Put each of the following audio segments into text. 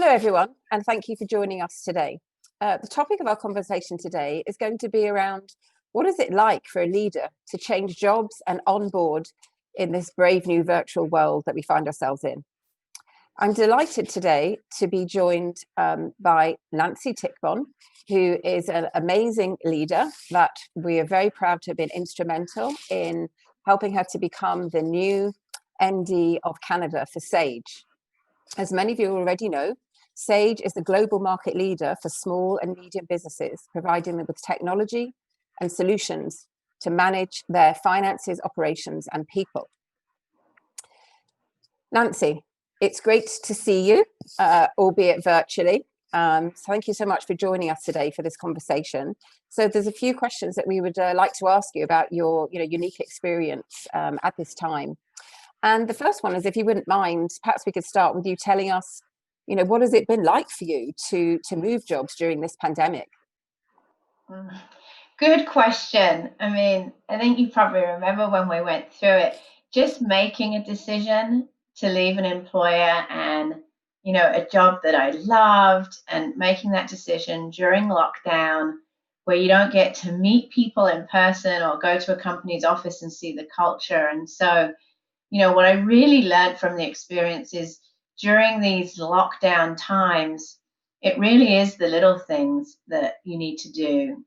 Hello, everyone, and thank you for joining us today. The topic of our conversation today is going to be around what is it like for a leader to change jobs and onboard in this brave new virtual world that we find ourselves in. I'm delighted today to be joined by Nancy Tichbon, who is an amazing leader that we are very proud to have been instrumental in helping her to become the new MD of Canada for Sage. As many of you already know, Sage is the global market leader for small and medium businesses, providing them with technology and solutions to manage their finances, operations, and people. Nancy, it's great to see you, albeit virtually. So thank you so much for joining us today for this conversation. So there's a few questions that we would like to ask you about your unique experience at this time. And the first one is, if you wouldn't mind, perhaps we could start with you telling us, what has it been like for you to move jobs during this pandemic? Good question. I think you probably remember when we went through it, just making a decision to leave an employer and, a job that I loved, and making that decision during lockdown where you don't get to meet people in person or go to a company's office and see the culture. And so, what I really learned from the experience is during these lockdown times, it really is the little things that you need to do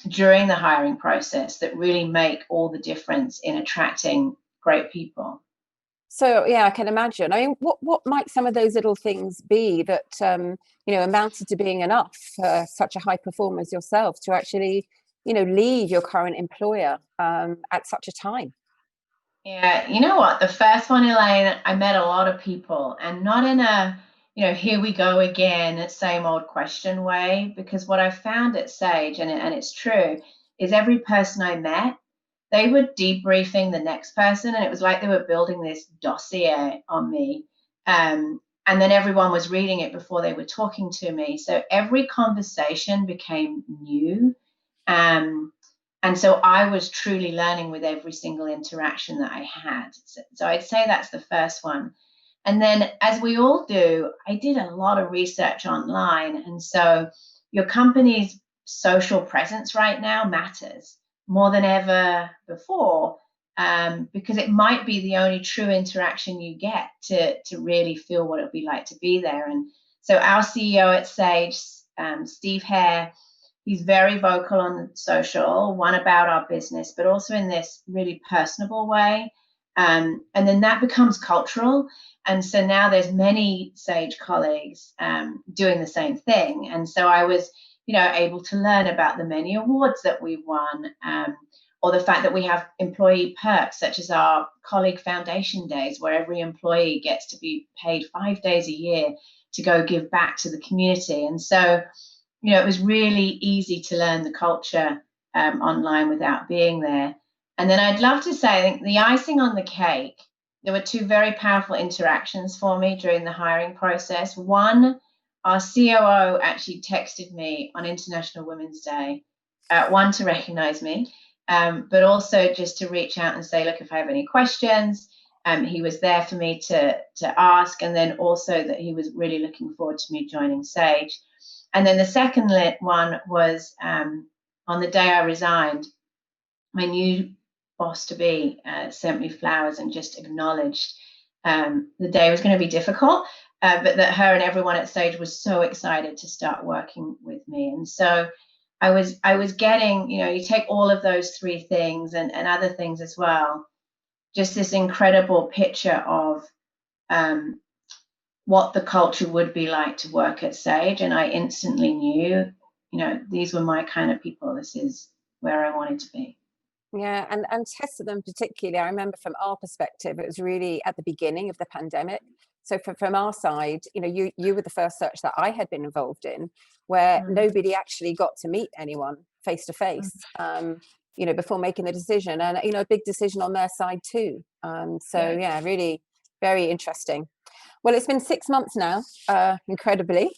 during the hiring process that really make all the difference in attracting great people. So, yeah, I can imagine. I mean, what might some of those little things be that, amounted to being enough for such a high performer as yourself to actually, leave your current employer at such a time? Yeah, you know what? The first one, Elaine, I met a lot of people, and not in a, here we go again, same old question way, because what I found at Sage, and it's true, is every person I met, they were debriefing the next person, and it was like they were building this dossier on me. And then everyone was reading it before they were talking to me. So every conversation became new. And so I was truly learning with every single interaction that I had. So I'd say that's the first one. And then, as we all do, I did a lot of research online. And so your company's social presence right now matters more than ever before, because it might be the only true interaction you get to really feel what it'll be like to be there. And so our CEO at Sage, Steve Hare, he's very vocal on social, one about our business, but also in this really personable way. And then that becomes cultural. And so now there's many Sage colleagues doing the same thing. And so I was, able to learn about the many awards that we've won, or the fact that we have employee perks, such as our colleague foundation days, where every employee gets to be paid 5 days a year to go give back to the community. And so, it was really easy to learn the culture online without being there. And then I'd love to say, I think the icing on the cake, there were two very powerful interactions for me during the hiring process. One, our COO actually texted me on International Women's Day, one, to recognize me, but also just to reach out and say, look, if I have any questions, he was there for me to ask, and then also that he was really looking forward to me joining Sage. And then the second one was on the day I resigned, my new boss-to-be sent me flowers and just acknowledged the day was going to be difficult, but that her and everyone at Sage was so excited to start working with me. And so I was getting, you take all of those three things and other things as well, just this incredible picture of what the culture would be like to work at Sage. And I instantly knew, these were my kind of people. This is where I wanted to be. Yeah, and tested them particularly. I remember from our perspective, it was really at the beginning of the pandemic. So from our side, you were the first search that I had been involved in where nobody actually got to meet anyone face to face, before making the decision, and, a big decision on their side too. Yeah, really very interesting. Well, it's been 6 months now, incredibly.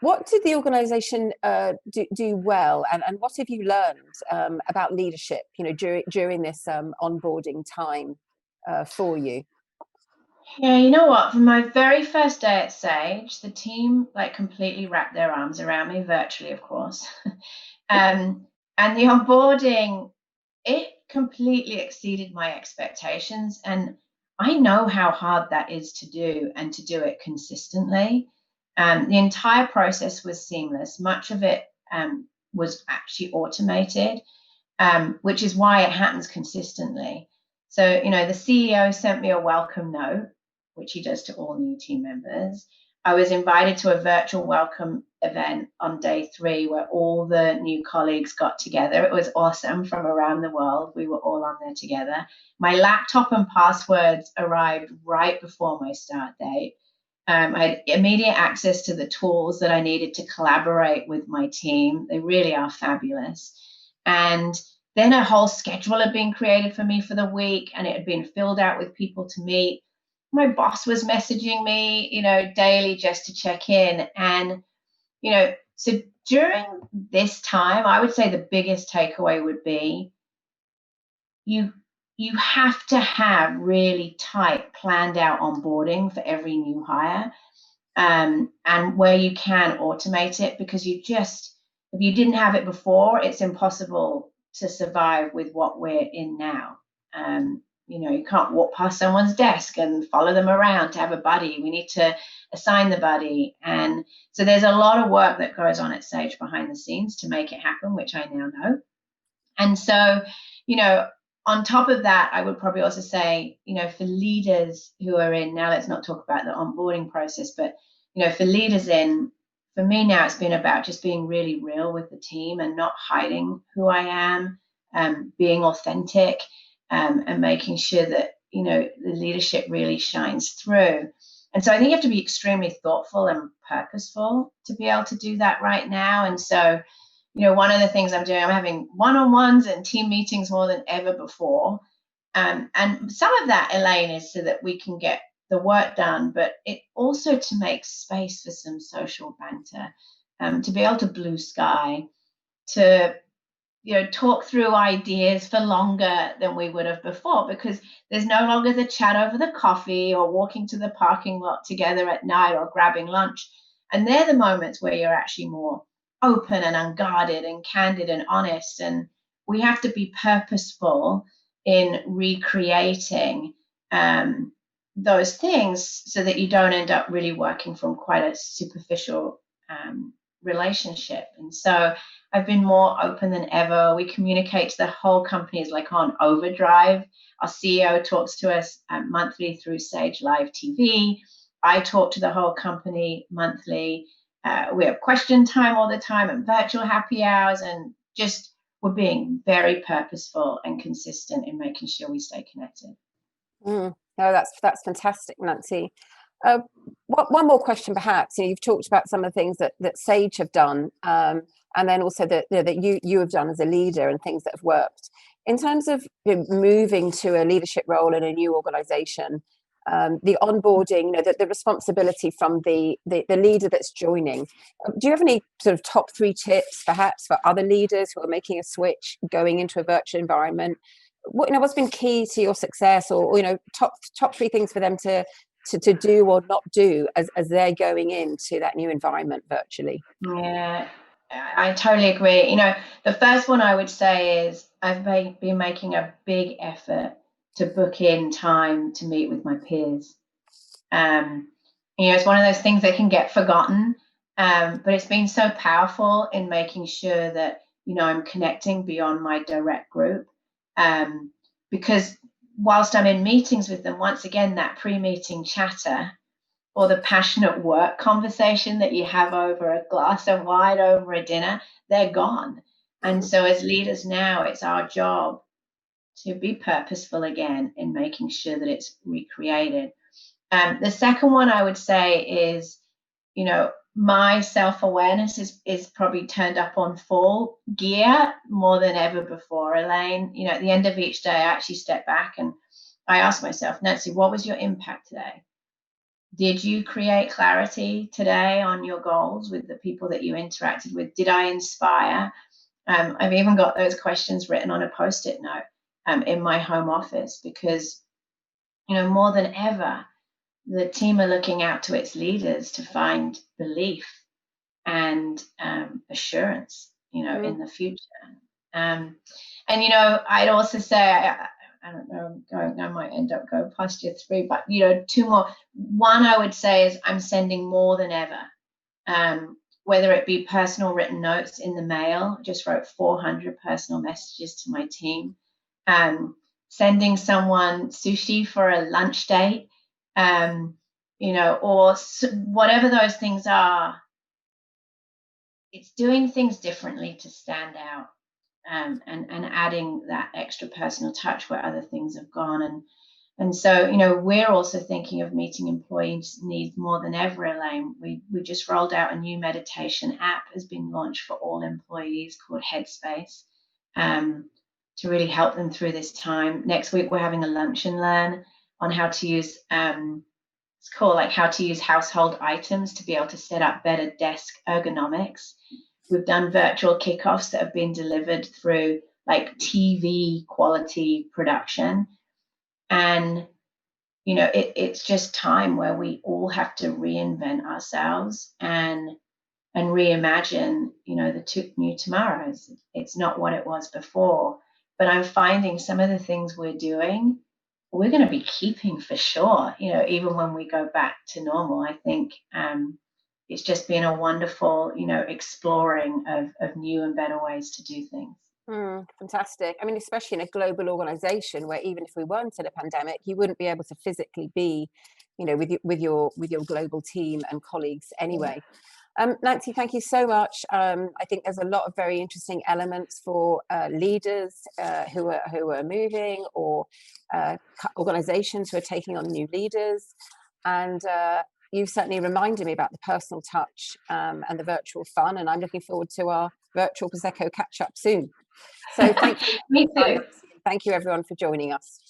What did the organization do well, and what have you learned about leadership, during this onboarding time for you? Yeah, you know what? From my very first day at Sage, the team like completely wrapped their arms around me, virtually, of course. um, and the onboarding, it completely exceeded my expectations. And I know how hard that is to do and to do it consistently. The entire process was seamless. Much of it was actually automated, which is why it happens consistently. So, the CEO sent me a welcome note, which he does to all new team members. I was invited to a virtual welcome event on day 3 where all the new colleagues got together. It was awesome from around the world. We were all on there together. My laptop and passwords arrived right before my start date. I had immediate access to the tools that I needed to collaborate with my team. They really are fabulous. And then a whole schedule had been created for me for the week, and it had been filled out with people to meet. My boss was messaging me, daily just to check in. And, so during this time, I would say the biggest takeaway would be you you have to have really tight, planned out onboarding for every new hire, and where you can automate it, because if you didn't have it before, it's impossible to survive with what we're in now. You can't walk past someone's desk and follow them around to have a buddy. We need to assign the buddy. And so there's a lot of work that goes on at Sage behind the scenes to make it happen, which I now know. And so, you know, on top of that, I would probably also say, for leaders who are in, now let's not talk about the onboarding process, but, for leaders for me now, it's been about just being really real with the team and not hiding who I am, being authentic, and making sure that, the leadership really shines through. And so I think you have to be extremely thoughtful and purposeful to be able to do that right now. And so, one of the things I'm doing, I'm having one-on-ones and team meetings more than ever before. And some of that, Elaine, is so that we can get the work done, but it also to make space for some social banter, to be able to blue sky, to talk through ideas for longer than we would have before, because there's no longer the chat over the coffee or walking to the parking lot together at night or grabbing lunch. And they're the moments where you're actually more open and unguarded and candid and honest. And we have to be purposeful in recreating those things so that you don't end up really working from quite a superficial relationship. And so I've been more open than ever. We communicate to the whole company is like on overdrive. Our CEO talks to us monthly through Sage Live TV. I talk to the whole company monthly. We have question time all the time and virtual happy hours, and just we're being very purposeful and consistent in making sure we stay connected. No, that's fantastic, Nancy. One more question, perhaps. You've talked about some of the things that Sage have done, and then also that you have done as a leader and things that have worked. In terms of moving to a leadership role in a new organization, the onboarding, the responsibility from the leader that's joining. Do you have any sort of top 3 tips, perhaps, for other leaders who are making a switch, going into a virtual environment? What's been key to your success, or top 3 things for them to do or not do as they're going into that new environment virtually? Yeah, I totally agree. The first one I would say is I've been making a big effort to book in time to meet with my peers. It's one of those things that can get forgotten, but it's been so powerful in making sure that, I'm connecting beyond my direct group. Because whilst I'm in meetings with them, once again, that pre-meeting chatter or the passionate work conversation that you have over a glass of wine over a dinner, they're gone. And so as leaders now, it's our job to be purposeful again in making sure that it's recreated. The second one I would say is, my self-awareness is probably turned up on full gear more than ever before, Elaine. At the end of each day, I actually step back and I ask myself, Nancy, what was your impact today? Did you create clarity today on your goals with the people that you interacted with? Did I inspire? I've even got those questions written on a Post-it note in my home office, because, more than ever, the team are looking out to its leaders to find belief and assurance, in the future. And I'd also say, I don't know, I might end up going past your three, but two more. One I would say is I'm sending more than ever, whether it be personal written notes in the mail. I just wrote 400 personal messages to my team. Sending someone sushi for a lunch date, or whatever those things are. It's doing things differently to stand out, and adding that extra personal touch where other things have gone. And so, we're also thinking of meeting employees' needs more than ever, Elaine. We just rolled out a new meditation app, has been launched for all employees, called Headspace, to really help them through this time. Next week, we're having a lunch and learn on how to use, it's called how to use household items to be able to set up better desk ergonomics. We've done virtual kickoffs that have been delivered through TV quality production. And, it's just time where we all have to reinvent ourselves and reimagine, the new tomorrows. It's not what it was before, but I'm finding some of the things we're doing, we're going to be keeping for sure, even when we go back to normal. I think it's just been a wonderful, exploring of new and better ways to do things. Fantastic. I mean, especially in a global organization where even if we weren't in a pandemic, you wouldn't be able to physically be, with your global team and colleagues anyway. Nancy, thank you so much. I think there's a lot of very interesting elements for leaders who are moving, or organizations who are taking on new leaders. And you've certainly reminded me about the personal touch and the virtual fun. And I'm looking forward to our virtual Prosecco catch up soon. So thank you. Me too. Thank you everyone for joining us.